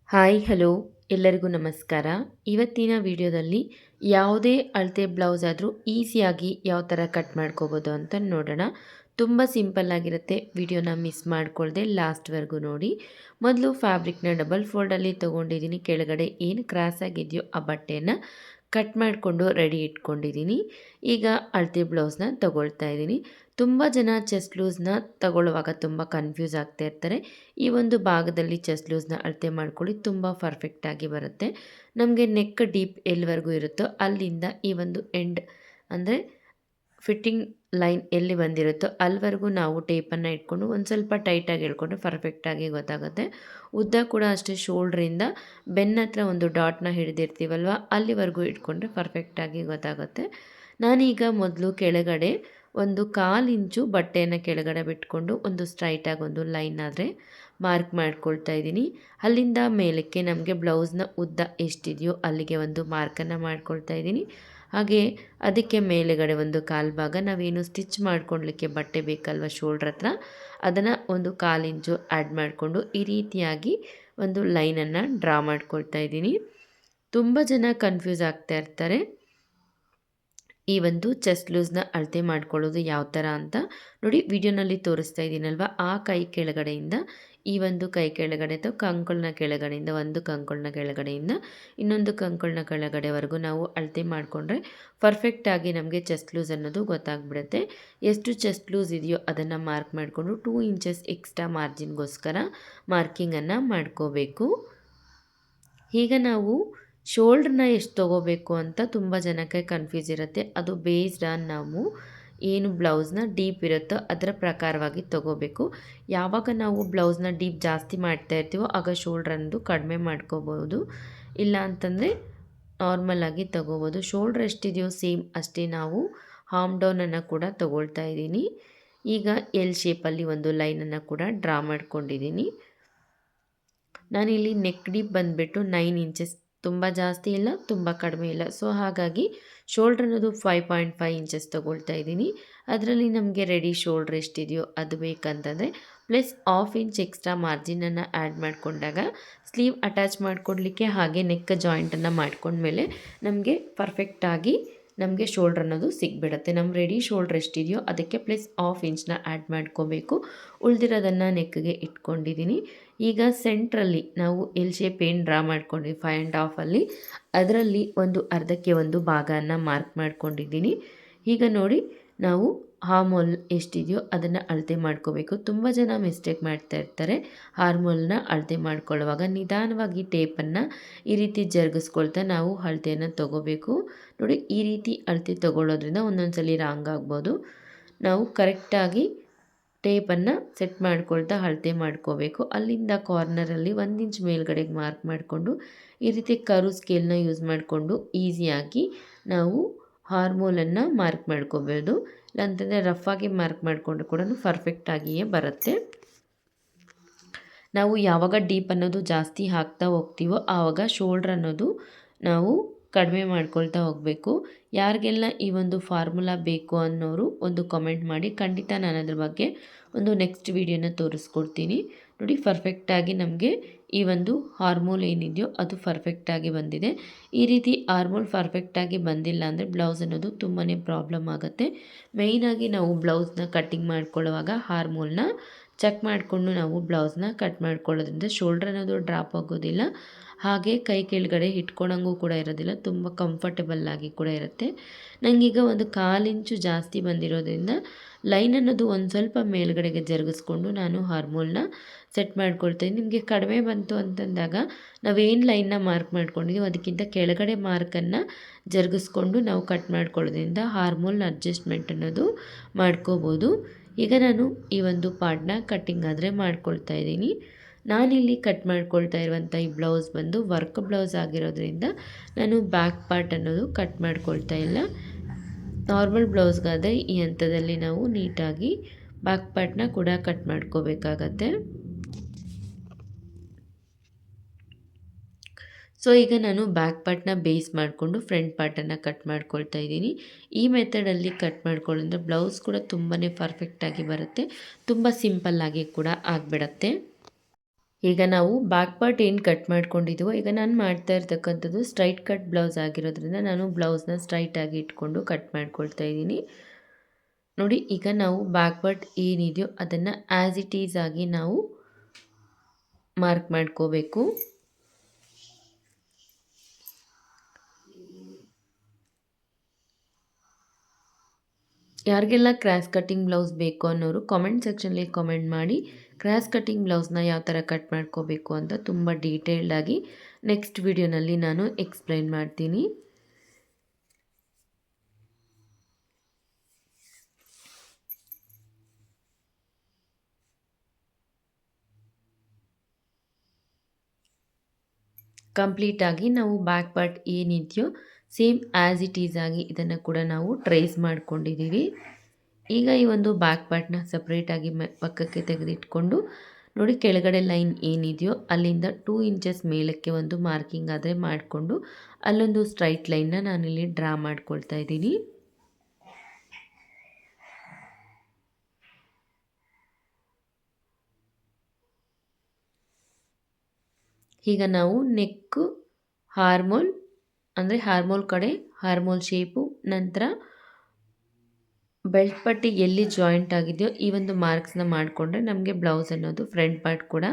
Hi hello ಎಲ್ಲರಿಗೂ ನಮಸ್ಕಾರ. ಇವತ್ತಿನ ವಿಡಿಯೋದಲ್ಲಿ ಯಾವುದೇ ಅಳತೆ ಬ್ಲೌಸ್ ಆದರೂ ಈಸಿಯಾಗಿ ಯಾವ ಥರ ಕಟ್ ಮಾಡ್ಕೋಬೋದು ಅಂತ ನೋಡೋಣ. ತುಂಬ ಸಿಂಪಲ್ ಆಗಿರುತ್ತೆ. ವಿಡಿಯೋನ ಮಿಸ್ ಮಾಡ್ಕೊಳ್ದೆ ಲಾಸ್ಟ್ವರೆಗೂ ನೋಡಿ. ಮೊದಲು ಫ್ಯಾಬ್ರಿಕ್ನ ಡಬಲ್ ಫೋಲ್ಡಲ್ಲಿ ತೊಗೊಂಡಿದ್ದೀನಿ. ಕೆಳಗಡೆ ಏನು ಕ್ರಾಸ್ ಆಗಿದೆಯೋ ಆ ಬಟ್ಟೆಯನ್ನು ಕಟ್ ಮಾಡಿಕೊಂಡು ರೆಡಿ ಇಟ್ಕೊಂಡಿದ್ದೀನಿ. ಈಗ ಅಳತೆ ಬ್ಲೌಸ್ನ ತಗೊಳ್ತಾ ಇದ್ದೀನಿ. ತುಂಬ ಜನ ಚೆಸ್ಟ್ ಲೂಸ್ನ ತಗೊಳ್ಳುವಾಗ ತುಂಬ ಕನ್ಫ್ಯೂಸ್ ಆಗ್ತಾ ಇರ್ತಾರೆ. ಈ ಒಂದು ಭಾಗದಲ್ಲಿ ಚೆಸ್ಟ್ ಲೂಸ್ನ ಅಳತೆ ಮಾಡ್ಕೊಳ್ಳಿ, ತುಂಬ ಪರ್ಫೆಕ್ಟಾಗಿ ಬರುತ್ತೆ. ನಮಗೆ ನೆಕ್ ಡೀಪ್ ಎಲ್ಲಿವರೆಗೂ ಇರುತ್ತೋ ಅಲ್ಲಿಂದ ಈ ಒಂದು ಎಂಡ್ ಅಂದರೆ ಫಿಟ್ಟಿಂಗ್ ಲೈನ್ ಎಲ್ಲಿ ಬಂದಿರುತ್ತೋ ಅಲ್ಲಿವರೆಗೂ ನಾವು ಟೇಪನ್ನು ಇಟ್ಕೊಂಡು ಒಂದು ಸ್ವಲ್ಪ ಟೈಟಾಗಿ ಹೇಳ್ಕೊಂಡ್ರೆ ಪರ್ಫೆಕ್ಟಾಗಿ ಗೊತ್ತಾಗುತ್ತೆ. ಉದ್ದ ಕೂಡ ಅಷ್ಟೇ, ಶೋಲ್ಡ್ರಿಂದ ಬೆನ್ನ ಹತ್ರ ಒಂದು ಡಾಟ್ನ ಹಿಡಿದಿರ್ತೀವಲ್ವ ಅಲ್ಲಿವರೆಗೂ ಇಟ್ಕೊಂಡ್ರೆ ಪರ್ಫೆಕ್ಟಾಗಿ ಗೊತ್ತಾಗುತ್ತೆ. ನಾನೀಗ ಮೊದಲು ಕೆಳಗಡೆ ಒಂದು 1/4 ಇಂಚು ಬಟ್ಟೆಯನ್ನು ಕೆಳಗಡೆ ಬಿಟ್ಕೊಂಡು ಒಂದು ಸ್ಟ್ರೈಟಾಗಿ ಒಂದು ಲೈನ್ ಆದರೆ ಮಾರ್ಕ್ ಮಾಡ್ಕೊಳ್ತಾ ಇದ್ದೀನಿ. ಅಲ್ಲಿಂದ ಮೇಲಕ್ಕೆ ನಮಗೆ ಬ್ಲೌಸ್ನ ಉದ್ದ ಎಷ್ಟಿದೆಯೋ ಅಲ್ಲಿಗೆ ಒಂದು ಮಾರ್ಕನ್ನು ಮಾಡ್ಕೊಳ್ತಾ ಇದ್ದೀನಿ. ಹಾಗೆ ಅದಕ್ಕೆ ಮೇಲುಗಡೆ ಒಂದು 1/4 ಭಾಗ ನಾವೇನು ಸ್ಟಿಚ್ ಮಾಡ್ಕೊಳ್ಲಿಕ್ಕೆ ಬಟ್ಟೆ ಬೇಕಲ್ವ ಶೋಲ್ಡ್ರ್ ಹತ್ರ, ಅದನ್ನು ಒಂದು 1/4 ಇಂಚು ಆ್ಯಡ್ ಮಾಡಿಕೊಂಡು ಈ ರೀತಿಯಾಗಿ ಒಂದು ಲೈನನ್ನು ಡ್ರಾ ಮಾಡ್ಕೊಳ್ತಾ ಇದ್ದೀನಿ. ತುಂಬ ಜನ ಕನ್ಫ್ಯೂಸ್ ಆಗ್ತಾ ಇರ್ತಾರೆ ಈ ಒಂದು ಚೆಸ್ಟ್ ಲೂಸ್ನ ಅಳತೆ ಮಾಡ್ಕೊಳ್ಳೋದು ಯಾವ ಥರ ಅಂತ. ನೋಡಿ, ವಿಡಿಯೋನಲ್ಲಿ ತೋರಿಸ್ತಾ ಇದ್ದೀನಲ್ವ, ಆ ಕೈ ಕೆಳಗಡೆಯಿಂದ ಈ ಒಂದು ಕೈ ಕೆಳಗಡೆ ಅಥವಾ ಕಂಕುಳನ ಕೆಳಗಡೆಯಿಂದ ಒಂದು ಕಂಕುಳನ ಕೆಳಗಡೆಯಿಂದ ಇನ್ನೊಂದು ಕಂಕುಳನ ಕೆಳಗಡೆವರೆಗೂ ನಾವು ಅಳತೆ ಮಾಡಿಕೊಂಡ್ರೆ ಪರ್ಫೆಕ್ಟಾಗಿ ನಮಗೆ ಚೆಸ್ಟ್ ಲೂಸ್ ಅನ್ನೋದು ಗೊತ್ತಾಗ್ಬಿಡುತ್ತೆ. ಎಷ್ಟು ಚೆಸ್ಟ್ ಲೂಸ್ ಇದೆಯೋ ಅದನ್ನು ಮಾರ್ಕ್ ಮಾಡಿಕೊಂಡು 2 ಇಂಚಸ್ ಎಕ್ಸ್ಟ್ರಾ ಮಾರ್ಜಿನ್ಗೋಸ್ಕರ ಮಾರ್ಕಿಂಗನ್ನು ಮಾಡ್ಕೋಬೇಕು. ಈಗ ನಾವು ಶೋಲ್ಡ್ರನ್ನ ಎಷ್ಟು ತೊಗೋಬೇಕು ಅಂತ ತುಂಬ ಜನಕ್ಕೆ ಕನ್ಫ್ಯೂಸ್ ಇರುತ್ತೆ. ಅದು ಬೇಸ್ಡ್ ಆನ್ ನಾವು ಏನು ಬ್ಲೌಸ್ನ ಡೀಪ್ ಇರುತ್ತೋ ಅದರ ಪ್ರಕಾರವಾಗಿ ತೊಗೋಬೇಕು. ಯಾವಾಗ ನಾವು ಬ್ಲೌಸ್ನ ಡೀಪ್ ಜಾಸ್ತಿ ಮಾಡ್ತಾ ಇರ್ತೀವೋ ಆಗ ಶೋಲ್ಡ್ರ್ ಅನ್ನೋದು ಕಡಿಮೆ ಮಾಡ್ಕೋಬೋದು. ಇಲ್ಲ ಅಂತಂದರೆ ನಾರ್ಮಲಾಗಿ ತೊಗೋಬೋದು. ಶೋಲ್ಡ್ರ್ ಎಷ್ಟಿದೆಯೋ ಸೇಮ್ ಅಷ್ಟೇ ನಾವು ಹಾರ್ಮ್ ಡೌನನ್ನು ಕೂಡ ತೊಗೊಳ್ತಾ ಇದ್ದೀನಿ. ಈಗ ಎಲ್ ಶೇಪಲ್ಲಿ ಒಂದು ಲೈನನ್ನು ಕೂಡ ಡ್ರಾ ಮಾಡ್ಕೊಂಡಿದ್ದೀನಿ. ನಾನಿಲ್ಲಿ ನೆಕ್ ಡೀಪ್ ಬಂದುಬಿಟ್ಟು 9 ಇಂಚಸ್, ತುಂಬ ಜಾಸ್ತಿ ಇಲ್ಲ ತುಂಬ ಕಡಿಮೆ ಇಲ್ಲ. ಸೊ ಹಾಗಾಗಿ ಶೋಲ್ಡ್ರ್ ಅನ್ನೋದು 5.5 ಇಂಚಸ್ ತೊಗೊಳ್ತಾ ಇದ್ದೀನಿ. ಅದರಲ್ಲಿ ನಮಗೆ ರೆಡಿ ಶೋಲ್ಡ್ರ್ ಎಷ್ಟಿದೆಯೋ ಅದು ಬೇಕಂತಂದರೆ ಪ್ಲಸ್ 1/2 ಇಂಚ್ ಎಕ್ಸ್ಟ್ರಾ ಮಾರ್ಜಿನನ್ನು ಆ್ಯಡ್ ಮಾಡಿಕೊಂಡಾಗ ಸ್ಲೀವ್ ಅಟ್ಯಾಚ್ ಮಾಡಿಕೊಡ್ಲಿಕ್ಕೆ ಹಾಗೆ ನೆಕ್ ಜಾಯಿಂಟನ್ನು ಮಾಡ್ಕೊಂಡ್ಮೇಲೆ ನಮಗೆ ಪರ್ಫೆಕ್ಟಾಗಿ ನಮಗೆ ಶೋಲ್ಡ್ರ್ ಅನ್ನೋದು ಸಿಕ್ಬಿಡುತ್ತೆ. ನಮ್ಮ ರೆಡಿ ಶೋಲ್ಡ್ರ್ ಎಷ್ಟಿದೆಯೋ ಅದಕ್ಕೆ ಪ್ಲಸ್ 1/2 ಇಂಚನ್ನ ಆ್ಯಡ್ ಮಾಡ್ಕೋಬೇಕು. ಉಳಿದಿರೋದನ್ನು ನೆಕ್ಗೆ ಇಟ್ಕೊಂಡಿದ್ದೀನಿ. ಈಗ ಸೆಂಟ್ರಲ್ಲಿ ನಾವು ಎಲ್ ಶೇಪ್ ಏನು ಡ್ರಾ ಮಾಡ್ಕೊಂಡಿದ್ದೀವಿ 5.5 ಅದರಲ್ಲಿ ಒಂದು ಅರ್ಧಕ್ಕೆ ಒಂದು ಭಾಗವನ್ನು ಮಾರ್ಕ್ ಮಾಡ್ಕೊಂಡಿದ್ದೀನಿ. ಈಗ ನೋಡಿ, ನಾವು ಹಾರ್ಮೋಲ್ ಎಷ್ಟಿದೆಯೋ ಅದನ್ನು ಅಳತೆ ಮಾಡ್ಕೋಬೇಕು. ತುಂಬ ಜನ ಮಿಸ್ಟೇಕ್ ಮಾಡ್ತಾ ಇರ್ತಾರೆ. ಹಾರ್ಮೋಲ್ನ ಅಳತೆ ಮಾಡ್ಕೊಳ್ಳುವಾಗ ನಿಧಾನವಾಗಿ ಟೇಪನ್ನು ಈ ರೀತಿ ಜರುಗಿಸ್ಕೊಳ್ತಾ ನಾವು ಅಳತೆಯನ್ನು ತೊಗೋಬೇಕು. ನೋಡಿ, ಈ ರೀತಿ ಅಳತೆ ತೊಗೊಳ್ಳೋದ್ರಿಂದ ಒಂದೊಂದು ಸಲ ರಾಂಗ್ ಆಗ್ಬೋದು. ನಾವು ಕರೆಕ್ಟಾಗಿ ಟೇಪನ್ನು ಸೆಟ್ ಮಾಡ್ಕೊಳ್ತಾ ಅಳತೆ ಮಾಡ್ಕೋಬೇಕು. ಅಲ್ಲಿಂದ ಕಾರ್ನರಲ್ಲಿ 1 ಇಂಚ್ ಮೇಲ್ಗಡೆಗೆ ಮಾರ್ಕ್ ಮಾಡಿಕೊಂಡು ಈ ರೀತಿ ಕರ್ವ್ ಸ್ಕೇಲ್ನ ಯೂಸ್ ಮಾಡಿಕೊಂಡು ಈಸಿಯಾಗಿ ನಾವು ಹಾರ್ಮೋಲನ್ನು ಮಾರ್ಕ್ ಮಾಡ್ಕೋಬೋದು. ಇಲ್ಲಾಂತಂದರೆ ರಫಾಗಿ ಮಾರ್ಕ್ ಮಾಡಿಕೊಂಡ್ರೆ ಕೂಡ ಪರ್ಫೆಕ್ಟಾಗಿಯೇ ಬರುತ್ತೆ. ನಾವು ಯಾವಾಗ ಡೀಪ್ ಅನ್ನೋದು ಜಾಸ್ತಿ ಹಾಕ್ತಾ ಹೋಗ್ತೀವೋ ಆವಾಗ ಶೋಲ್ಡ್ರ್ ಅನ್ನೋದು ನಾವು ಕಡಿಮೆ ಮಾಡ್ಕೊಳ್ತಾ ಹೋಗಬೇಕು. ಯಾರಿಗೆಲ್ಲ ಈ ಒಂದು ಫಾರ್ಮುಲಾ ಬೇಕು ಅನ್ನೋರು ಒಂದು ಕಾಮೆಂಟ್ ಮಾಡಿ, ಖಂಡಿತ ನಾನು ಅದ್ರ ಬಗ್ಗೆ ಒಂದು ನೆಕ್ಸ್ಟ್ ವಿಡಿಯೋನ ತೋರಿಸ್ಕೊಡ್ತೀನಿ. ನೋಡಿ, ಪರ್ಫೆಕ್ಟಾಗಿ ನಮಗೆ ಈ ಒಂದು ಹಾರ್ಮೋಲ್ ಏನಿದೆಯೋ ಅದು ಪರ್ಫೆಕ್ಟಾಗಿ ಬಂದಿದೆ. ಈ ರೀತಿ ಹಾರ್ಮೋಲ್ ಪರ್ಫೆಕ್ಟಾಗಿ ಬಂದಿಲ್ಲ ಅಂದರೆ ಬ್ಲೌಸ್ ಅನ್ನೋದು ತುಂಬಾ ಪ್ರಾಬ್ಲಮ್ ಆಗುತ್ತೆ. ಮೇಯ್ನಾಗಿ ನಾವು ಬ್ಲೌಸ್ನ ಕಟ್ಟಿಂಗ್ ಮಾಡ್ಕೊಳ್ಳುವಾಗ ಹಾರ್ಮೋಲ್ನ ಚೆಕ್ ಮಾಡಿಕೊಂಡು ನಾವು ಬ್ಲೌಸ್ನ ಕಟ್ ಮಾಡ್ಕೊಳ್ಳೋದ್ರಿಂದ ಶೋಲ್ಡ್ರ್ ಅನ್ನೋದು ಡ್ರಾಪ್ ಆಗೋದಿಲ್ಲ. ಹಾಗೆ ಕೈ ಕೆಳಗಡೆ ಇಟ್ಕೊಳಂಗೂ ಕೂಡ ಇರೋದಿಲ್ಲ, ತುಂಬ ಕಂಫರ್ಟಬಲ್ ಆಗಿ ಕೂಡ ಇರುತ್ತೆ. ನನಗೀಗ ಒಂದು 1/4 ಇಂಚು ಜಾಸ್ತಿ ಬಂದಿರೋದ್ರಿಂದ ಲೈನ್ ಅನ್ನೋದು ಒಂದು ಸ್ವಲ್ಪ ಮೇಲ್ಗಡೆಗೆ ಜರುಗಿಸ್ಕೊಂಡು ನಾನು ಹಾರ್ಮೋಲ್ನ ಸೆಟ್ ಮಾಡ್ಕೊಳ್ತೀನಿ. ನಿಮಗೆ ಕಡಿಮೆ ಬಂತು ಅಂತಂದಾಗ ನಾವೇನು ಲೈನ್ನ ಮಾರ್ಕ್ ಮಾಡ್ಕೊಂಡಿದ್ದೀವಿ ಅದಕ್ಕಿಂತ ಕೆಳಗಡೆ ಮಾರ್ಕನ್ನು ಜರುಗಿಸ್ಕೊಂಡು ನಾವು ಕಟ್ ಮಾಡ್ಕೊಳ್ಳೋದ್ರಿಂದ ಹಾರ್ಮೋಲ್ ಅಡ್ಜಸ್ಟ್ಮೆಂಟ್ ಅನ್ನೋದು ಮಾಡ್ಕೋಬೋದು. ಈಗ ನಾನು ಈ ಒಂದು ಪಾರ್ಟ್ನ ಕಟ್ಟಿಂಗ್ ಆದರೆ ಮಾಡ್ಕೊಳ್ತಾ ಇದ್ದೀನಿ. ನಾನಿಲ್ಲಿ ಕಟ್ ಮಾಡ್ಕೊಳ್ತಾ ಇರುವಂಥ ಈ ಬ್ಲೌಸ್ ಬಂದು ವರ್ಕ್ ಬ್ಲೌಸ್ ಆಗಿರೋದ್ರಿಂದ ನಾನು ಬ್ಯಾಕ್ ಪಾರ್ಟ್ ಅನ್ನೋದು ಕಟ್ ಮಾಡ್ಕೊಳ್ತಾ ಇಲ್ಲ. ನಾರ್ಮಲ್ ಬ್ಲೌಸ್ಗಾದರೆ ಈ ಹಂತದಲ್ಲಿ ನಾವು ನೀಟಾಗಿ ಬ್ಯಾಕ್ ಪಾರ್ಟ್ನ ಕೂಡ ಕಟ್ ಮಾಡ್ಕೋಬೇಕಾಗತ್ತೆ. ಸೊ ಈಗ ನಾನು ಬ್ಯಾಕ್ ಪಾರ್ಟ್ನ ಬೇಸ್ ಮಾಡಿಕೊಂಡು ಫ್ರಂಟ್ ಪಾರ್ಟನ್ನು ಕಟ್ ಮಾಡ್ಕೊಳ್ತಾ ಇದ್ದೀನಿ. ಈ ಮೆಥಡಲ್ಲಿ ಕಟ್ ಮಾಡ್ಕೊಳ್ಳೋದ್ರೆ ಬ್ಲೌಸ್ ಕೂಡ ತುಂಬಾ ಪರ್ಫೆಕ್ಟಾಗಿ ಬರುತ್ತೆ, ತುಂಬ ಸಿಂಪಲ್ಲಾಗಿ ಕೂಡ ಆಗಿಬಿಡತ್ತೆ. ಈಗ ನಾವು ಬ್ಯಾಕ್ ಪಾರ್ಟ್ ಏನು ಕಟ್ ಮಾಡ್ಕೊಂಡಿದ್ದೀವೋ, ಈಗ ನಾನು ಮಾಡ್ತಾ ಇರ್ತಕ್ಕಂಥದ್ದು ಸ್ಟ್ರೈಟ್ ಕಟ್ ಬ್ಲೌಸ್ ಆಗಿರೋದ್ರಿಂದ ನಾನು ಬ್ಲೌಸ್ನ ಸ್ಟ್ರೈಟಾಗಿ ಇಟ್ಕೊಂಡು ಕಟ್ ಮಾಡ್ಕೊಳ್ತಾ ಇದ್ದೀನಿ. ನೋಡಿ, ಈಗ ನಾವು ಬ್ಯಾಕ್ ಪಾರ್ಟ್ ಏನಿದೆಯೋ ಅದನ್ನು ಆ್ಯಸ್ ಇಟ್ ಈಸ್ ಆಗಿ ನಾವು ಮಾರ್ಕ್ ಮಾಡ್ಕೋಬೇಕು. ಯಾರಿಗೆಲ್ಲ ಕ್ರಾಸ್ ಕಟ್ಟಿಂಗ್ ಬ್ಲೌಸ್ ಬೇಕು ಅನ್ನೋರು ಕಾಮೆಂಟ್ ಸೆಕ್ಷನಲ್ಲಿ ಕಾಮೆಂಟ್ ಮಾಡಿ. ಕ್ರಾಸ್ ಕಟ್ಟಿಂಗ್ ಬ್ಲೌಸ್ನ ಯಾವ ಥರ ಕಟ್ ಮಾಡ್ಕೋಬೇಕು ಅಂತ ತುಂಬ ಡೀಟೇಲ್ಡಾಗಿ ನೆಕ್ಸ್ಟ್ ವಿಡಿಯೋನಲ್ಲಿ ನಾನು ಎಕ್ಸ್ಪ್ಲೈನ್ ಮಾಡ್ತೀನಿ. ಕಂಪ್ಲೀಟಾಗಿ ನಾವು ಬ್ಯಾಕ್ ಪಾರ್ಟ್ ಏನಿದೆಯೋ ಸೇಮ್ ಆ್ಯಸ್ ಇಟ್ ಈಸ್ ಆಗಿ ಇದನ್ನು ಕೂಡ ನಾವು ಟ್ರೇಸ್ ಮಾಡ್ಕೊಂಡಿದ್ದೀವಿ. ಈಗ ಈ ಒಂದು ಬ್ಯಾಕ್ ಪಾರ್ಟ್ನ ಸಪ್ರೇಟಾಗಿ ಪಕ್ಕಕ್ಕೆ ತೆಗೆದಿಟ್ಕೊಂಡು ನೋಡಿ, ಕೆಳಗಡೆ ಲೈನ್ ಏನಿದೆಯೋ ಅಲ್ಲಿಂದ 2 ಇಂಚಸ್ ಮೇಲಕ್ಕೆ ಒಂದು ಮಾರ್ಕಿಂಗ್ ಆದರೆ ಮಾಡಿಕೊಂಡು ಅಲ್ಲೊಂದು ಸ್ಟ್ರೈಟ್ ಲೈನ್ನ ನಾನಿಲ್ಲಿ ಡ್ರಾ ಮಾಡ್ಕೊಳ್ತಾ ಇದ್ದೀನಿ. ಈಗ ನಾವು ನೆಕ್ಕು, ಹಾರ್ಮೋಲ್ ಅಂದರೆ ಹಾರ್ಮೋಲ್ ಕಡೆ ಹಾರ್ಮೋಲ್ ಶೇಪು, ನಂತರ ಬೆಲ್ಟ್ ಪಟ್ಟಿ ಎಲ್ಲಿ ಜಾಯಿಂಟ್ ಆಗಿದೆಯೋ ಈ ಒಂದು ಮಾರ್ಕ್ಸ್ನ ಮಾಡಿಕೊಂಡ್ರೆ ನಮಗೆ ಬ್ಲೌಸ್ ಅನ್ನೋದು ಫ್ರಂಟ್ ಪಾರ್ಟ್ ಕೂಡ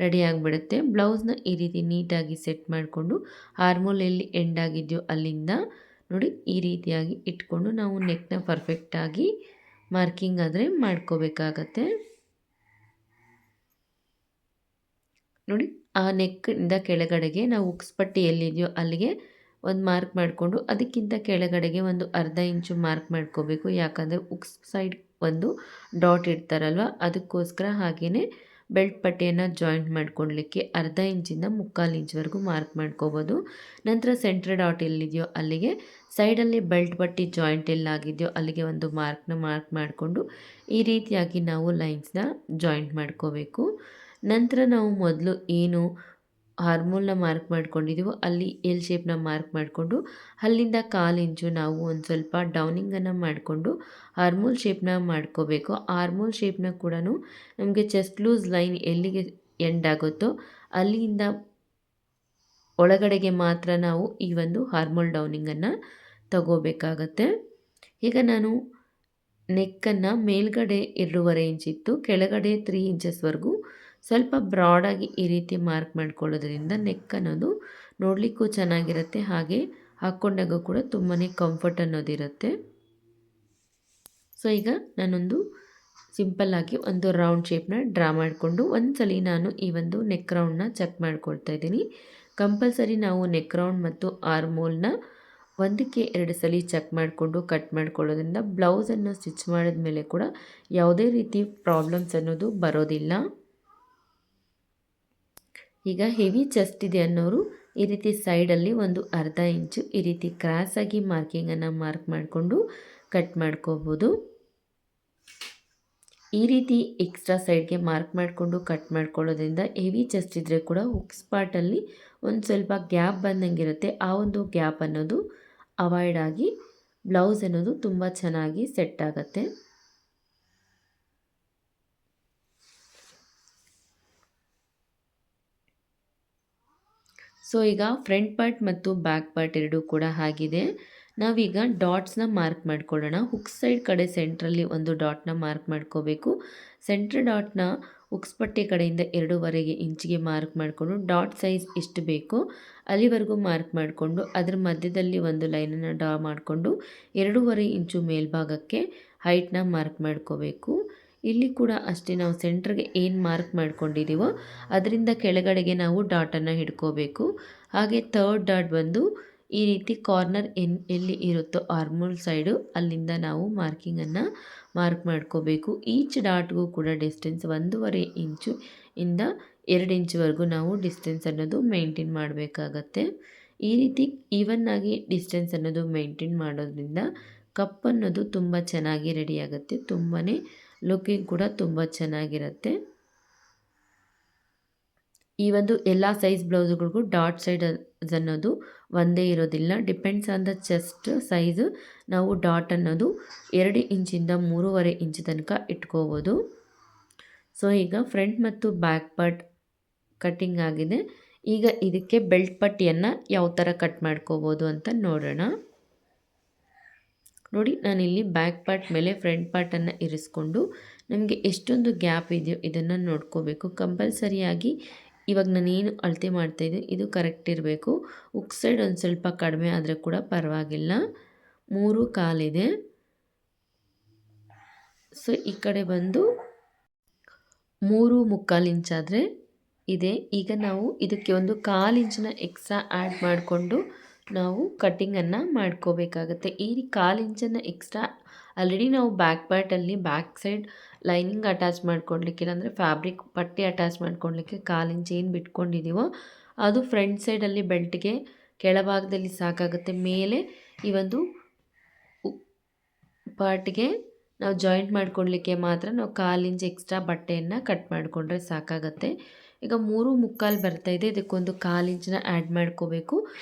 ರೆಡಿ ಆಗಿಬಿಡುತ್ತೆ. ಬ್ಲೌಸ್ನ ಈ ರೀತಿ ನೀಟಾಗಿ ಸೆಟ್ ಮಾಡಿಕೊಂಡು ಹಾರ್ಮೋಲ್ ಎಲ್ಲಿ ಎಂಡ್ ಆಗಿದೆಯೋ ಅಲ್ಲಿಂದ ನೋಡಿ ಈ ರೀತಿಯಾಗಿ ಇಟ್ಕೊಂಡು ನಾವು ನೆಕ್ನ ಪರ್ಫೆಕ್ಟಾಗಿ ಮಾರ್ಕಿಂಗ್ ಆದರೆ ಮಾಡ್ಕೋಬೇಕಾಗತ್ತೆ. ನೋಡಿ, ಆ ನೆಕ್ಕಿಂದ ಕೆಳಗಡೆಗೆ ನಾವು ಉಕ್ಸ್ ಪಟ್ಟಿ ಎಲ್ಲಿದೆಯೋ ಅಲ್ಲಿಗೆ ಒಂದು ಮಾರ್ಕ್ ಮಾಡಿಕೊಂಡು ಅದಕ್ಕಿಂತ ಕೆಳಗಡೆಗೆ ಒಂದು ಅರ್ಧ ಇಂಚು ಮಾರ್ಕ್ ಮಾಡ್ಕೋಬೇಕು. ಯಾಕಂದರೆ ಉಕ್ಸ್ ಸೈಡ್ ಒಂದು ಡಾಟ್ ಇಡ್ತಾರಲ್ವ, ಅದಕ್ಕೋಸ್ಕರ. ಹಾಗೆಯೇ ಬೆಲ್ಟ್ ಪಟ್ಟಿಯನ್ನು ಜಾಯಿಂಟ್ ಮಾಡ್ಕೊಳ್ಲಿಕ್ಕೆ ಅರ್ಧ ಇಂಚಿಂದ 3/4 ಇಂಚ್ವರೆಗೂ ಮಾರ್ಕ್ ಮಾಡ್ಕೋಬೋದು. ನಂತರ ಸೆಂಟ್ರ್ ಡಾಟ್ ಎಲ್ಲಿದೆಯೋ ಅಲ್ಲಿಗೆ ಸೈಡಲ್ಲಿ ಬೆಲ್ಟ್ ಪಟ್ಟಿ ಜಾಯಿಂಟ್ ಎಲ್ಲಾಗಿದೆಯೋ ಅಲ್ಲಿಗೆ ಒಂದು ಮಾರ್ಕ್ ಮಾಡಿಕೊಂಡು ಈ ರೀತಿಯಾಗಿ ನಾವು ಲೈನ್ಸ್ನ ಜಾಯಿಂಟ್ ಮಾಡ್ಕೋಬೇಕು. ನಂತರ ನಾವು ಮೊದಲು ಏನು ಹಾರ್ಮೋಲ್ನ ಮಾರ್ಕ್ ಮಾಡ್ಕೊಂಡಿದ್ದೀವೋ ಅಲ್ಲಿ ಎಲ್ ಶೇಪ್ನ ಮಾರ್ಕ್ ಮಾಡಿಕೊಂಡು ಅಲ್ಲಿಂದ 1/4 ಇಂಚು ನಾವು ಒಂದು ಸ್ವಲ್ಪ ಡೌನಿಂಗನ್ನು ಮಾಡಿಕೊಂಡು ಹಾರ್ಮೋಲ್ ಶೇಪ್ನ ಮಾಡ್ಕೋಬೇಕು. ಹಾರ್ಮೋಲ್ ಶೇಪ್ನ ಕೂಡ ನಮಗೆ ಚೆಸ್ಟ್ ಲೂಸ್ ಲೈನ್ ಎಲ್ಲಿಗೆ ಎಂಡ್ ಆಗುತ್ತೋ ಅಲ್ಲಿಂದ ಒಳಗಡೆಗೆ ಮಾತ್ರ ನಾವು ಈ ಒಂದು ಹಾರ್ಮೋಲ್ ಡೌನಿಂಗನ್ನು ತಗೋಬೇಕಾಗತ್ತೆ. ಈಗ ನಾನು ನೆಕ್ಕನ್ನು ಮೇಲ್ಗಡೆ 2.5 ಇಂಚಿತ್ತು, ಕೆಳಗಡೆ 3 ಇಂಚಸ್ವರೆಗೂ ಸ್ವಲ್ಪ ಬ್ರಾಡಾಗಿ ಈ ರೀತಿ ಮಾರ್ಕ್ ಮಾಡ್ಕೊಳ್ಳೋದ್ರಿಂದ ನೆಕ್ ಅನ್ನೋದು ನೋಡಲಿಕ್ಕೂ ಚೆನ್ನಾಗಿರುತ್ತೆ, ಹಾಗೆ ಹಾಕ್ಕೊಂಡಾಗ ಕೂಡ ತುಂಬಾ ಕಂಫರ್ಟ್ ಅನ್ನೋದಿರುತ್ತೆ. ಸೊ ಈಗ ನಾನೊಂದು ಸಿಂಪಲ್ಲಾಗಿ ಒಂದು ರೌಂಡ್ ಶೇಪ್ನ ಡ್ರಾ ಮಾಡಿಕೊಂಡು ಒಂದ್ಸಲಿ ನಾನು ಈ ಒಂದು ನೆಕ್ ರೌಂಡ್ನ ಚೆಕ್ ಮಾಡ್ಕೊಳ್ತಾ ಇದ್ದೀನಿ. ಕಂಪಲ್ಸರಿ ನಾವು ನೆಕ್ ರೌಂಡ್ ಮತ್ತು ಆರ್ಮೋಲ್ನ 1ಕ್ಕೆ 2 ಸಲ ಚೆಕ್ ಮಾಡಿಕೊಂಡು ಕಟ್ ಮಾಡ್ಕೊಳ್ಳೋದ್ರಿಂದ ಬ್ಲೌಸನ್ನು ಸ್ಟಿಚ್ ಮಾಡಿದ ಮೇಲೆ ಕೂಡ ಯಾವುದೇ ರೀತಿ ಪ್ರಾಬ್ಲಮ್ಸ್ ಅನ್ನೋದು ಬರೋದಿಲ್ಲ. ಈಗ ಹೆವಿ ಚೆಸ್ಟ್ ಇದೆ ಅನ್ನೋರು ಈ ರೀತಿ ಸೈಡಲ್ಲಿ ಒಂದು ಅರ್ಧ ಇಂಚು ಈ ರೀತಿ ಕ್ರಾಸಾಗಿ ಮಾರ್ಕಿಂಗನ್ನು ಮಾರ್ಕ್ ಮಾಡಿಕೊಂಡು ಕಟ್ ಮಾಡ್ಕೋಬೋದು. ಈ ರೀತಿ ಎಕ್ಸ್ಟ್ರಾ ಸೈಡ್ಗೆ ಮಾರ್ಕ್ ಮಾಡಿಕೊಂಡು ಕಟ್ ಮಾಡ್ಕೊಳ್ಳೋದ್ರಿಂದ ಹೆವಿ ಚೆಸ್ಟ್ ಇದ್ದರೆ ಕೂಡ ಹುಕ್ಸ್ ಪಾರ್ಟಲ್ಲಿ ಒಂದು ಸ್ವಲ್ಪ ಗ್ಯಾಪ್ ಬಂದಂಗಿರುತ್ತೆ. ಆ ಒಂದು ಗ್ಯಾಪ್ ಅನ್ನೋದು ಅವಾಯ್ಡ್ ಆಗಿ ಬ್ಲೌಸ್ ಅನ್ನೋದು ತುಂಬ ಚೆನ್ನಾಗಿ ಸೆಟ್ ಆಗುತ್ತೆ. ಸೊ ಈಗ ಫ್ರಂಟ್ ಪಾರ್ಟ್ ಮತ್ತು ಬ್ಯಾಕ್ ಪಾರ್ಟ್ ಎರಡೂ ಕೂಡ ಆಗಿದೆ. ನಾವೀಗ ಡಾಟ್ಸ್ನ ಮಾರ್ಕ್ ಮಾಡ್ಕೊಳ್ಳೋಣ. ಹುಕ್ಸ್ ಸೈಡ್ ಕಡೆ ಸೆಂಟ್ರಲ್ಲಿ ಒಂದು ಡಾಟ್ನ ಮಾರ್ಕ್ ಮಾಡ್ಕೋಬೇಕು. ಸೆಂಟ್ರ್ ಡಾಟ್ನ ಹುಕ್ಸ್ ಪಟ್ಟಿ ಕಡೆಯಿಂದ 2.5 ಇಂಚಿಗೆ ಮಾರ್ಕ್ ಮಾಡಿಕೊಂಡು ಡಾಟ್ ಸೈಜ್ ಎಷ್ಟು ಬೇಕೋ ಅಲ್ಲಿವರೆಗೂ ಮಾರ್ಕ್ ಮಾಡಿಕೊಂಡು ಅದರ ಮಧ್ಯದಲ್ಲಿ ಒಂದು ಲೈನನ್ನು ಡ್ರಾ ಮಾಡಿಕೊಂಡು 2.5 ಇಂಚು ಮೇಲ್ಭಾಗಕ್ಕೆ ಹೈಟ್ನ ಮಾರ್ಕ್ ಮಾಡ್ಕೋಬೇಕು. ಇಲ್ಲಿ ಕೂಡ ಅಷ್ಟೇ, ನಾವು ಸೆಂಟ್ರಿಗೆ ಏನು ಮಾರ್ಕ್ ಮಾಡ್ಕೊಂಡಿದ್ದೀವೋ ಅದರಿಂದ ಕೆಳಗಡೆಗೆ ನಾವು ಡಾಟನ್ನು ಹಿಡ್ಕೋಬೇಕು. ಹಾಗೆ ಥರ್ಡ್ ಡಾಟ್ ಬಂದು ಈ ರೀತಿ ಕಾರ್ನರ್ ಎಲ್ಲಿ ಇರುತ್ತೋ ಆರ್ಮೋಲ್ ಸೈಡು ಅಲ್ಲಿಂದ ನಾವು ಮಾರ್ಕಿಂಗನ್ನು ಮಾರ್ಕ್ ಮಾಡ್ಕೋಬೇಕು. ಈಚ್ ಡಾಟ್ಗೂ ಕೂಡ ಡಿಸ್ಟೆನ್ಸ್ 1.5 ಇಂಚು ಇಂದ 2 ಇಂಚ್ವರೆಗೂ ನಾವು ಡಿಸ್ಟೆನ್ಸ್ ಅನ್ನೋದು ಮೇಂಟೈನ್ ಮಾಡಬೇಕಾಗತ್ತೆ. ಈ ರೀತಿ ಈವನ್ನಾಗಿ ಡಿಸ್ಟೆನ್ಸ್ ಅನ್ನೋದು ಮೇಂಟೈನ್ ಮಾಡೋದ್ರಿಂದ ಕಪ್ ಅನ್ನೋದು ತುಂಬ ಚೆನ್ನಾಗಿ ರೆಡಿ ಆಗುತ್ತೆ. ತುಂಬಾ ಲುಕ್ಕಿಂಗ್ ಕೂಡ ತುಂಬ ಚೆನ್ನಾಗಿರುತ್ತೆ. ಈ ಒಂದು ಎಲ್ಲ ಸೈಜ್ ಬ್ಲೌಸ್ಗಳಿಗೂ ಡಾಟ್ ಸೈಡ್ ಅನ್ನೋದು ಒಂದೇ ಇರೋದಿಲ್ಲ. Depends on the chest size ನಾವು ಡಾಟ್ ಅನ್ನೋದು 2 ಇಂಚಿಂದ 3.5 ಇಂಚ್ ತನಕ ಇಟ್ಕೋಬೋದು. ಸೊ ಈಗ ಫ್ರಂಟ್ ಮತ್ತು ಬ್ಯಾಕ್ ಪಾರ್ಟ್ ಕಟ್ಟಿಂಗ್ ಆಗಿದೆ. ಈಗ ಇದಕ್ಕೆ ಬೆಲ್ಟ್ ಪಟ್ಟಿಯನ್ನು ಯಾವ ಥರ ಕಟ್ ಮಾಡ್ಕೋಬೋದು ಅಂತ ನೋಡೋಣ. ನೋಡಿ, ನಾನಿಲ್ಲಿ ಬ್ಯಾಕ್ ಪಾರ್ಟ್ ಮೇಲೆ ಫ್ರಂಟ್ ಪಾರ್ಟನ್ನು ಇರಿಸ್ಕೊಂಡು ನಮಗೆ ಎಷ್ಟೊಂದು ಗ್ಯಾಪ್ ಇದೆಯೋ ಇದನ್ನು ನೋಡ್ಕೋಬೇಕು. ಕಂಪಲ್ಸರಿಯಾಗಿ ಇವಾಗ ನಾನೇನು ಅಳತೆ ಮಾಡ್ತಾಯಿದ್ದೆ ಇದು ಕರೆಕ್ಟ್ ಇರಬೇಕು. ಉಕ್ ಸೈಡ್ ಒಂದು ಸ್ವಲ್ಪ ಕಡಿಮೆ ಆದರೆ ಕೂಡ ಪರವಾಗಿಲ್ಲ. 3 ಕಾಲಿದೆ. ಸೊ ಈ ಕಡೆ ಬಂದು 3 ಇಂಚಾದರೆ ಇದೆ. ಈಗ ನಾವು ಇದಕ್ಕೆ ಒಂದು 1/4 ಇಂಚನ್ನ ಎಕ್ಸ್ಟ್ರಾ ಆ್ಯಡ್ ಮಾಡಿಕೊಂಡು ನಾವು ಕಟ್ಟಿಂಗನ್ನು ಮಾಡ್ಕೋಬೇಕಾಗತ್ತೆ. ಈ 1/4 ಇಂಚನ್ನು ಎಕ್ಸ್ಟ್ರಾ ಆಲ್ರೆಡಿ ನಾವು ಬ್ಯಾಕ್ ಪಾರ್ಟಲ್ಲಿ ಬ್ಯಾಕ್ ಸೈಡ್ ಲೈನಿಂಗ್ ಅಟ್ಯಾಚ್ ಮಾಡ್ಕೊಳ್ಲಿಕ್ಕೆ, ಇಲ್ಲಾಂದರೆ ಫ್ಯಾಬ್ರಿಕ್ ಪಟ್ಟಿ ಅಟ್ಯಾಚ್ ಮಾಡ್ಕೊಳ್ಲಿಕ್ಕೆ 1/4 ಇಂಚ್ ಏನು ಬಿಟ್ಕೊಂಡಿದ್ದೀವೋ ಅದು ಫ್ರಂಟ್ ಸೈಡಲ್ಲಿ ಬೆಲ್ಟ್ಗೆ ಕೆಳಭಾಗದಲ್ಲಿ ಸಾಕಾಗುತ್ತೆ. ಮೇಲೆ ಈ ಒಂದು ಪಾರ್ಟ್ಗೆ ನಾವು ಜಾಯಿಂಟ್ ಮಾಡ್ಕೊಳ್ಲಿಕ್ಕೆ ಮಾತ್ರ ನಾವು 1/4 ಇಂಚ್ ಎಕ್ಸ್ಟ್ರಾ ಬಟ್ಟೆಯನ್ನು ಕಟ್ ಮಾಡಿಕೊಂಡ್ರೆ ಸಾಕಾಗತ್ತೆ. ಈಗ 3/4 ಬರ್ತಾಯಿದೆ, ಇದಕ್ಕೊಂದು 1/4 ಇಂಚನ್ನ ಆ್ಯಡ್ ಮಾಡ್ಕೋಬೇಕು.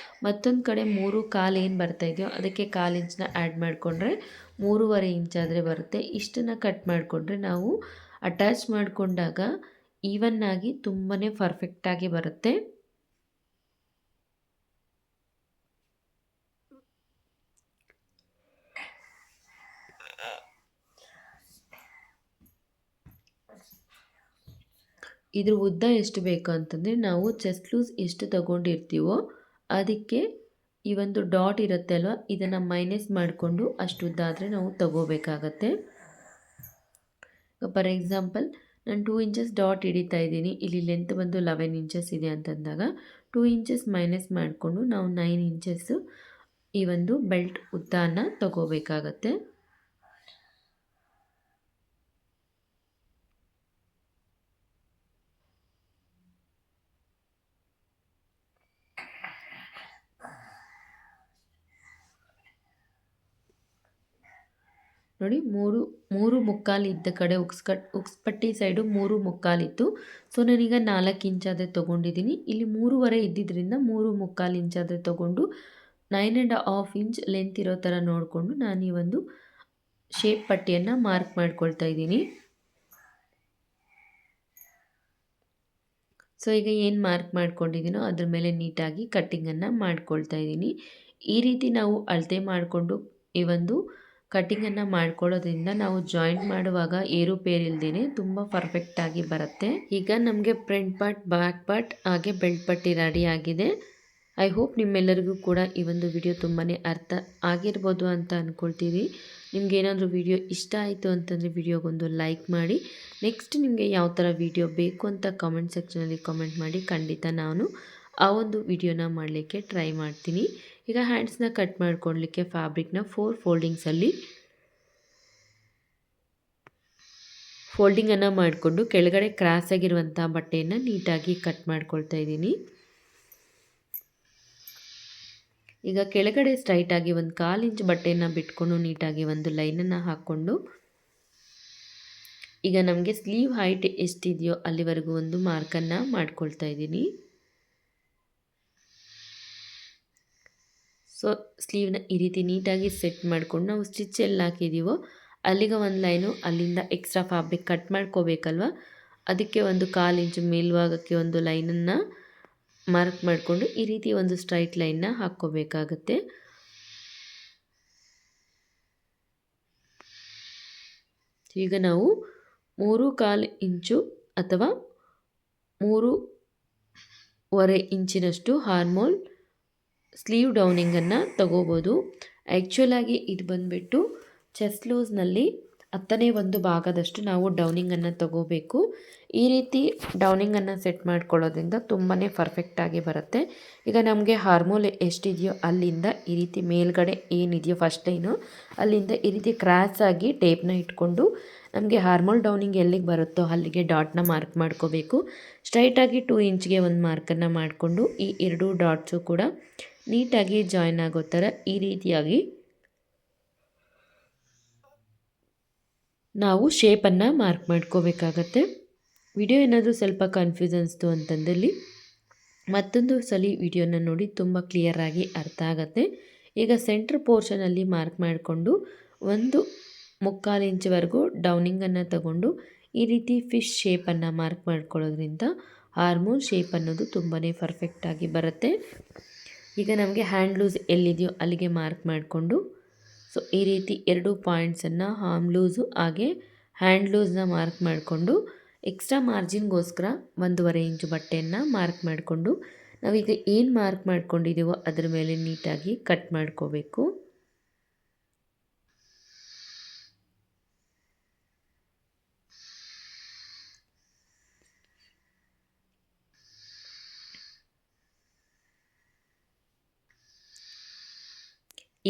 ಮತ್ತೊಂದು ಕಡೆ 3/4 ಏನು ಬರ್ತಾಯಿದೆಯೋ ಅದಕ್ಕೆ 1/4 ಇಂಚನ್ನ ಆ್ಯಡ್ ಮಾಡಿಕೊಂಡ್ರೆ 3.5 ಇಂಚಾದರೆ ಬರುತ್ತೆ. ಇಷ್ಟನ್ನು ಕಟ್ ಮಾಡಿಕೊಂಡ್ರೆ ನಾವು ಅಟ್ಯಾಚ್ ಮಾಡಿಕೊಂಡಾಗ ಈವನ್ನಾಗಿ ತುಂಬಾ ಪರ್ಫೆಕ್ಟಾಗಿ ಬರುತ್ತೆ. ಇದ್ರ ಉದ್ದ ಎಷ್ಟು ಬೇಕು ಅಂತಂದರೆ ನಾವು ಚೆಸ್ಟ್ ಲೂಸ್ ಎಷ್ಟು ತಗೊಂಡಿರ್ತೀವೋ ಅದಕ್ಕೆ ಈ ಒಂದು ಡಾಟ್ ಇರುತ್ತೆ ಅಲ್ವ, ಇದನ್ನು ಮೈನಸ್ ಮಾಡಿಕೊಂಡು ಅಷ್ಟು ಉದ್ದ ಆದರೆ ನಾವು ತಗೋಬೇಕಾಗತ್ತೆ. ಫಾರ್ ಎಕ್ಸಾಂಪಲ್ ನಾನು 2 ಇಂಚಸ್ ಡಾಟ್ ಹಿಡಿತಾ ಇದ್ದೀನಿ. ಇಲ್ಲಿ ಲೆಂತ್ ಬಂದು 11 ಇಂಚಸ್ ಇದೆ ಅಂತಂದಾಗ 2 ಇಂಚಸ್ ಮೈನಸ್ ಮಾಡಿಕೊಂಡು ನಾವು 9 ಇಂಚಸ್ಸು ಈ ಒಂದು ಬೆಲ್ಟ್ ಉದ್ದನ ತಗೋಬೇಕಾಗತ್ತೆ. ನೋಡಿ, 3.25 ಇದ್ದ ಕಡೆ ಉಕ್ಸ್ಪಟ್ಟಿ ಸೈಡು 3.25 ಇತ್ತು. ಸೊ ನಾನೀಗ 4 ಇಂಚಾದರೆ ತೊಗೊಂಡಿದ್ದೀನಿ. ಇಲ್ಲಿ 3.5 ಇದ್ದಿದ್ದರಿಂದ 3.25 ಇಂಚಾದರೆ ತೊಗೊಂಡು 9.5 ಇಂಚ್ ಲೆಂತ್ ಇರೋ ಥರ ನೋಡಿಕೊಂಡು ನಾನು ಈ ಒಂದು ಶೇಪ್ ಪಟ್ಟಿಯನ್ನು ಮಾರ್ಕ್ ಮಾಡ್ಕೊಳ್ತಾ ಇದ್ದೀನಿ. ಸೊ ಈಗ ಏನು ಮಾರ್ಕ್ ಮಾಡ್ಕೊಂಡಿದ್ದೀನೋ ಅದ್ರ ಮೇಲೆ ನೀಟಾಗಿ ಕಟ್ಟಿಂಗನ್ನು ಮಾಡ್ಕೊಳ್ತಾ ಇದ್ದೀನಿ. ಈ ರೀತಿ ನಾವು ಅಳತೆ ಮಾಡಿಕೊಂಡು ಈ ಒಂದು ಕಟ್ಟಿಂಗನ್ನು ಮಾಡ್ಕೊಳ್ಳೋದ್ರಿಂದ ನಾವು ಜಾಯಿಂಟ್ ಮಾಡುವಾಗ ಏರುಪೇರಿಲ್ದೇ ತುಂಬ ಪರ್ಫೆಕ್ಟಾಗಿ ಬರುತ್ತೆ. ಈಗ ನಮಗೆ ಫ್ರಂಟ್ ಪಾರ್ಟ್, ಬ್ಯಾಕ್ ಪಾರ್ಟ್ ಹಾಗೆ ಬೆಲ್ಟ್ ಪಟ್ಟಿ ರೆಡಿ ಆಗಿದೆ. ಐ ಹೋಪ್ ನಿಮ್ಮೆಲ್ಲರಿಗೂ ಕೂಡ ಈ ಒಂದು ವಿಡಿಯೋ ತುಂಬಾ ಅರ್ಥ ಆಗಿರ್ಬೋದು ಅಂತ ಅಂದ್ಕೊಳ್ತೀವಿ. ನಿಮ್ಗೆ ಏನಾದರೂ ವಿಡಿಯೋ ಇಷ್ಟ ಆಯಿತು ಅಂತಂದರೆ ವಿಡಿಯೋಗೊಂದು ಲೈಕ್ ಮಾಡಿ. ನೆಕ್ಸ್ಟ್ ನಿಮಗೆ ಯಾವ ಥರ ವಿಡಿಯೋ ಬೇಕು ಅಂತ ಕಾಮೆಂಟ್ ಸೆಕ್ಷನಲ್ಲಿ ಕಾಮೆಂಟ್ ಮಾಡಿ. ಖಂಡಿತ ನಾನು ಆ ಒಂದು ವಿಡಿಯೋನ ಮಾಡಲಿಕ್ಕೆ ಟ್ರೈ ಮಾಡ್ತೀನಿ. ಈಗ ಹ್ಯಾಂಡ್ಸ್ನ ಕಟ್ ಮಾಡ್ಕೊಳ್ಳಲಿಕ್ಕೆ ಫ್ಯಾಬ್ರಿಕ್ನ 4 ಫೋಲ್ಡಿಂಗ್ಸಲ್ಲಿ ಫೋಲ್ಡಿಂಗನ್ನು ಮಾಡಿಕೊಂಡು ಕೆಳಗಡೆ ಕ್ರಾಸ್ ಆಗಿರುವಂಥ ಬಟ್ಟೆಯನ್ನು ನೀಟಾಗಿ ಕಟ್ ಮಾಡ್ಕೊಳ್ತಾ ಇದ್ದೀನಿ. ಈಗ ಕೆಳಗಡೆ ಸ್ಟ್ರೈಟಾಗಿ ಒಂದು 1/4 ಇಂಚ್ ಬಟ್ಟೆಯನ್ನು ಬಿಟ್ಕೊಂಡು ನೀಟಾಗಿ ಒಂದು ಲೈನನ್ನು ಹಾಕ್ಕೊಂಡು ಈಗ ನಮಗೆ ಸ್ಲೀವ್ ಹೈಟ್ ಎಷ್ಟಿದೆಯೋ ಅಲ್ಲಿವರೆಗೂ ಒಂದು ಮಾರ್ಕನ್ನು ಮಾಡ್ಕೊಳ್ತಾ ಇದ್ದೀನಿ. ಸೊ ಸ್ಲೀವ್ನ ಈ ರೀತಿ ನೀಟಾಗಿ ಸೆಟ್ ಮಾಡ್ಕೊಂಡು ನಾವು ಸ್ಟಿಚ್ ಎಲ್ಲ ಹಾಕಿದ್ದೀವೋ ಅಲ್ಲಿಗೆ ಒಂದು ಲೈನು, ಅಲ್ಲಿಂದ ಎಕ್ಸ್ಟ್ರಾ ಫ್ಯಾಬ್ರಿಕ್ ಕಟ್ ಮಾಡ್ಕೋಬೇಕಲ್ವ, ಅದಕ್ಕೆ ಒಂದು 1/4 ಇಂಚು ಮೇಲ್ಭಾಗಕ್ಕೆ ಒಂದು ಲೈನನ್ನು ಮಾರ್ಕ್ ಮಾಡಿಕೊಂಡು ಈ ರೀತಿ ಒಂದು ಸ್ಟ್ರೈಟ್ ಲೈನ್ನ ಹಾಕ್ಕೋಬೇಕಾಗತ್ತೆ. ಈಗ ನಾವು 3/4 ಇಂಚು ಅಥವಾ 3.5 ಇಂಚಿನಷ್ಟು ಹಾರ್ಮೋಲ್ ಸ್ಲೀವ್ ಡೌನಿಂಗನ್ನು ತಗೋಬೋದು. ಆ್ಯಕ್ಚುಲಾಗಿ ಇದು ಬಂದುಬಿಟ್ಟು ಚೆಸ್ಟ್ ಲೂಸ್ನಲ್ಲಿ 10ನೇ ಒಂದು ಭಾಗದಷ್ಟು ನಾವು ಡೌನಿಂಗನ್ನು ತಗೋಬೇಕು. ಈ ರೀತಿ ಡೌನಿಂಗನ್ನು ಸೆಟ್ ಮಾಡ್ಕೊಳ್ಳೋದ್ರಿಂದ ತುಂಬಾ ಪರ್ಫೆಕ್ಟಾಗಿ ಬರುತ್ತೆ. ಈಗ ನಮಗೆ ಹಾರ್ಮೋಲ್ ಎಷ್ಟಿದೆಯೋ ಅಲ್ಲಿಂದ ಈ ರೀತಿ ಮೇಲ್ಗಡೆ ಏನಿದೆಯೋ ಫಸ್ಟ್ ಲೈನು ಅಲ್ಲಿಂದ ಈ ರೀತಿ ಕ್ರಾಸ್ ಆಗಿ ಟೇಪ್ನ ಇಟ್ಕೊಂಡು ನಮಗೆ ಹಾರ್ಮೋಲ್ ಡೌನಿಂಗ್ ಎಲ್ಲಿಗೆ ಬರುತ್ತೋ ಅಲ್ಲಿಗೆ ಡಾಟ್ನ ಮಾರ್ಕ್ ಮಾಡ್ಕೋಬೇಕು. ಸ್ಟ್ರೈಟಾಗಿ 2 ಇಂಚ್ಗೆ ಒಂದು ಮಾರ್ಕನ್ನು ಮಾಡಿಕೊಂಡು ಈ 2 ಡಾಟ್ಸು ಕೂಡ ನೀಟಾಗಿ ಜಾಯಿನ್ ಆಗೋ ಥರ ಈ ರೀತಿಯಾಗಿ ನಾವು ಶೇಪನ್ನು ಮಾರ್ಕ್ ಮಾಡ್ಕೋಬೇಕಾಗತ್ತೆ. ವಿಡಿಯೋ ಏನಾದರೂ ಸ್ವಲ್ಪ ಕನ್ಫ್ಯೂಸ್ ಅನಿಸ್ತು ಅಂತಂದಲ್ಲಿ ಮತ್ತೊಂದು ಸಲ ವಿಡಿಯೋನ ನೋಡಿ, ತುಂಬ ಕ್ಲಿಯರಾಗಿ ಅರ್ಥ ಆಗುತ್ತೆ. ಈಗ ಸೆಂಟ್ರ್ ಪೋರ್ಷನಲ್ಲಿ ಮಾರ್ಕ್ ಮಾಡಿಕೊಂಡು 1.25 ಇಂಚ್ವರೆಗೂ ಡೌನಿಂಗನ್ನು ತಗೊಂಡು ಈ ರೀತಿ ಫಿಶ್ ಶೇಪನ್ನು ಮಾರ್ಕ್ ಮಾಡ್ಕೊಳ್ಳೋದ್ರಿಂದ ಹಾರ್ಮೋನ್ ಶೇಪ್ ಅನ್ನೋದು ತುಂಬಾ ಪರ್ಫೆಕ್ಟಾಗಿ ಬರುತ್ತೆ. ಈಗ ನಮಗೆ ಹ್ಯಾಂಡ್ ಲೂಸ್ ಎಲ್ಲಿದೆಯೋ ಅಲ್ಲಿಗೆ ಮಾರ್ಕ್ ಮಾಡಿಕೊಂಡು, ಸೊ ಈ ರೀತಿ 2 ಪಾಯಿಂಟ್ಸನ್ನು ಆರ್ಮ್ ಲೂಸು ಹಾಗೆ ಹ್ಯಾಂಡ್ ಲೂಸ್ನ ಮಾರ್ಕ್ ಮಾಡಿಕೊಂಡು, ಎಕ್ಸ್ಟ್ರಾ ಮಾರ್ಜಿನ್ಗೋಸ್ಕರ 1.5 ಇಂಚು ಬಟ್ಟೆಯನ್ನು ಮಾರ್ಕ್ ಮಾಡಿಕೊಂಡು, ನಾವೀಗ ಏನು ಮಾರ್ಕ್ ಮಾಡ್ಕೊಂಡಿದ್ದೀವೋ ಅದರ ಮೇಲೆ ನೀಟಾಗಿ ಕಟ್ ಮಾಡ್ಕೋಬೇಕು.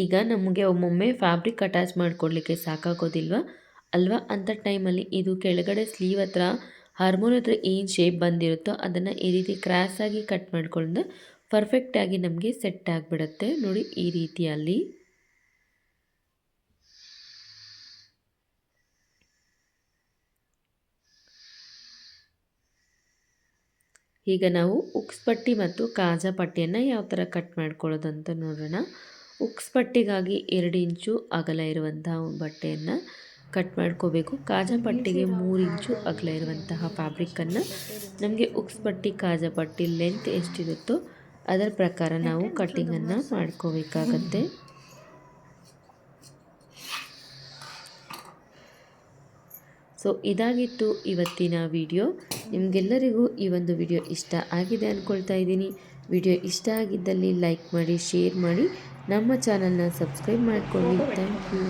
ಈಗ ನಮಗೆ ಒಮ್ಮೊಮ್ಮೆ ಫ್ಯಾಬ್ರಿಕ್ ಅಟ್ಯಾಚ್ ಮಾಡ್ಕೊಡ್ಲಿಕ್ಕೆ ಸಾಕಾಗೋದಿಲ್ವ ಅಲ್ವಾ, ಅಂಥ ಟೈಮಲ್ಲಿ ಇದು ಕೆಳಗಡೆ ಸ್ಲೀವ್ ಹತ್ರ ಹಾರ್ಮೋನ್ ಹತ್ರ ಏನು ಶೇಪ್ ಬಂದಿರುತ್ತೋ ಅದನ್ನು ಈ ರೀತಿ ಕ್ರಾಸಾಗಿ ಕಟ್ ಮಾಡ್ಕೊಂಡ್ರೆ ಪರ್ಫೆಕ್ಟಾಗಿ ನಮಗೆ ಸೆಟ್ ಆಗಿಬಿಡುತ್ತೆ. ನೋಡಿ ಈ ರೀತಿಯಲ್ಲಿ. ಈಗ ನಾವು ಉಕ್ಸ್ ಪಟ್ಟಿ ಮತ್ತು ಕಾಜಾ ಪಟ್ಟಿಯನ್ನು ಯಾವ ಥರ ಕಟ್ ಮಾಡ್ಕೊಳ್ಳೋದು ಅಂತ ನೋಡೋಣ. ಉಕ್ಸ್ ಪಟ್ಟಿಗಾಗಿ 2 ಇಂಚು ಅಗಲ ಇರುವಂತಹ ಬಟ್ಟೆಯನ್ನು ಕಟ್ ಮಾಡ್ಕೋಬೇಕು. ಕಾಜಾ ಪಟ್ಟಿಗೆ 3 ಇಂಚು ಅಗಲ ಇರುವಂತಹ ಫ್ಯಾಬ್ರಿಕ್ಕನ್ನು ನಮಗೆ ಉಕ್ಸ್ ಪಟ್ಟಿ ಕಾಜಾ ಪಟ್ಟಿ ಲೆಂತ್ ಎಷ್ಟಿರುತ್ತೋ ಅದರ ಪ್ರಕಾರ ನಾವು ಕಟ್ಟಿಂಗನ್ನು ಮಾಡ್ಕೋಬೇಕಾಗತ್ತೆ. ಸೊ ಇದಾಗಿತ್ತು ಇವತ್ತಿನ ವಿಡಿಯೋ. ನಿಮಗೆಲ್ಲರಿಗೂ ಈ ಒಂದು ವಿಡಿಯೋ ಇಷ್ಟ ಆಗಿದೆ ಅಂದ್ಕೊಳ್ತಾ ಇದ್ದೀನಿ. ವಿಡಿಯೋ ಇಷ್ಟ ಆಗಿದ್ದಲ್ಲಿ ಲೈಕ್ ಮಾಡಿ, ಶೇರ್ ಮಾಡಿ, ನಮ್ಮ ಚಾನಲ್ನ ಸಬ್ಸ್ಕ್ರೈಬ್ ಮಾಡ್ಕೊಳ್ಳಿ. Thank you.